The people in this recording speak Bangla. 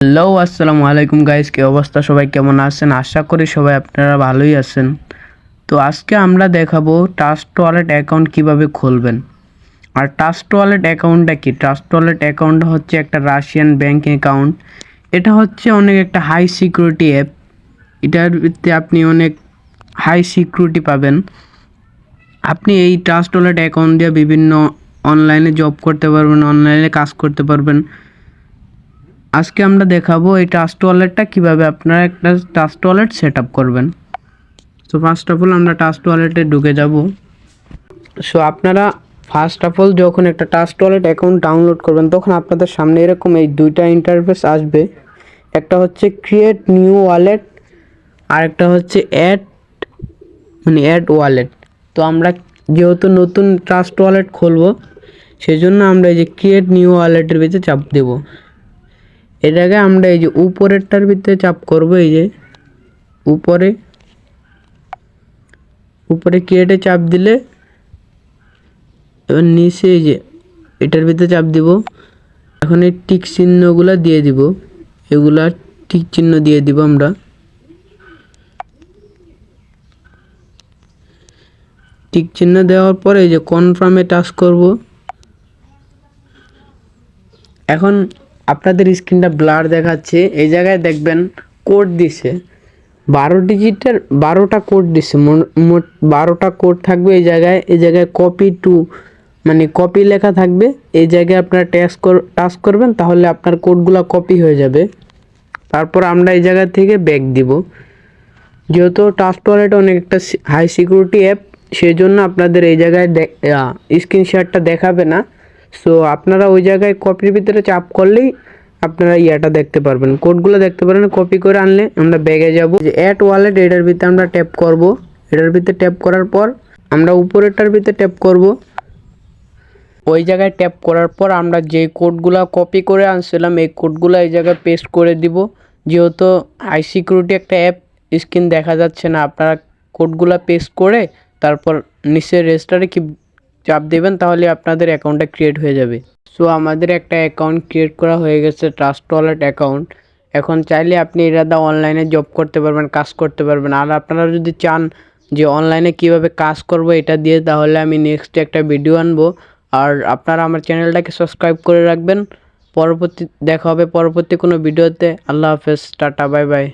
হ্যালো, আসসালামু আলাইকুম গাইস। কি অবস্থা, সবাই কেমন আছেন? আশা করি সবাই আপনারা ভালোই আছেন। তো আজকে আমরা দেখাবো ট্রাস্ট ওয়ালেট অ্যাকাউন্ট কিভাবে খুলবেন। আর ট্রাস্ট ওয়ালেট অ্যাকাউন্টটা কি? ট্রাস্ট ওয়ালেট অ্যাকাউন্ট হচ্ছে একটা রাশিয়ান ব্যাংক অ্যাকাউন্ট। এটা হচ্ছে অনেক একটা হাই সিকিউরিটি অ্যাপ। এটার ভিত্তিতে আপনি অনেক হাই সিকিউরিটি পাবেন। আপনি এই ট্রাস্ট ওয়ালেট অ্যাকাউন্ট দিয়ে বিভিন্ন অনলাইনে জব করতে পারবেন, অনলাইনে কাজ করতে পারবেন। আজকে আমরা দেখাবো এই ট্রাস্ট ওয়ালেটটা কীভাবে আপনারা একটা ট্রাস্ট ওয়ালেট সেট আপ করবেন। সো ফার্স্ট অফ অল আমরা ট্রাস্ট ওয়ালেটে ঢুকে যাব। সো আপনারা ফার্স্ট অফ অল যখন একটা ট্রাস্ট ওয়ালেট অ্যাকাউন্ট ডাউনলোড করবেন তখন আপনাদের সামনে এরকম এই দুইটা ইন্টারফেস আসবে। একটা হচ্ছে ক্রিয়েট নিউ ওয়ালেট আর একটা হচ্ছে অ্যাড ওয়ালেট। তো আমরা যেহেতু নতুন ট্রাস্ট ওয়ালেট খুলবো সেই জন্য আমরা এই যে ক্রিয়েট নিউ ওয়ালেটের ভিতরে চাপ দেবো। এটাকে আমরা এই যে উপরেরটার ভিতরে চাপ করব। এই যে উপরে ক্রিয়েটে চাপ দিলে এবার নিচে এই যে এটার ভিতরে চাপ দিব। এখন এই টিক চিহ্নগুলো দিয়ে দিব, এগুলা টিক চিহ্ন দিয়ে দিব আমরা। টিক চিহ্ন দেওয়ার পরে এই যে কনফার্মে টাচ করব। এখন আপনাদের স্ক্রিনটা ব্লার দেখাচ্ছে, এই জায়গায় দেখবেন কোড দিছে 12 ডিজিটের 12টা কোড দিছে। মোট 12টা কোড থাকবে এই জায়গায় কপি টু মানে কপি লেখা থাকবে। এই জায়গায় আপনারা টাচ করবেন তাহলে আপনার কোডগুলো কপি হয়ে যাবে। তারপর আমরা এই জায়গা থেকে ব্যাক দিব। যেহেতু ট্রাস্ট ওয়ালেট অনেক একটা হাই সিকিউরিটি অ্যাপ, সেই জন্য আপনাদের এই জায়গায় স্ক্রিনশটটা দেখাবে না। সো আপনারা ওই জায়গায় কপির ভিতরে চাপ করলেই আপনারা দেখতে পারবেন, কোডগুলো দেখতে পারবেন। কপি করে আনলে আমরা ব্যাগে যাব, যে অ্যাড ওয়ালেট এটার ভিতরে আমরা ট্যাপ করব। এটার ভিতরে ট্যাপ করার পর আমরা উপরেরটার ভিতরে ট্যাপ করব। ওই জায়গায় ট্যাপ করার পর আমরা যে কোডগুলো কপি করে আনছিলাম এই কোডগুলো এই জায়গায় পেস্ট করে দিব। যেহেতু হাই সিকিউরিটি একটা অ্যাপ, স্ক্রিন দেখা যাচ্ছে না, আপনারা কোডগুলো পেস্ট করে তারপর নিচের রেজিস্টারে কি চাপ দেবেন তাহলে আপনাদের অ্যাকাউন্টটা ক্রিয়েট হয়ে যাবে। সো আমাদের একটা অ্যাকাউন্ট ক্রিয়েট করা হয়ে গেছে, ট্রাস্ট ওয়ালেট অ্যাকাউন্ট। এখন চাইলে আপনি এটা দিয়ে অনলাইনে জব করতে পারবেন, কাজ করতে পারবেন। আর আপনারা যদি চান যে অনলাইনে কিভাবে কাজ করব এটা দিয়ে, তাহলে আমি নেক্সট একটা ভিডিও আনবো। আর আপনারা আমার চ্যানেলটাকে সাবস্ক্রাইব করে রাখবেন। দেখা হবে পরবর্তী কোনো ভিডিওতে। আল্লাহ হাফেজ, টাটা, বাই বাই।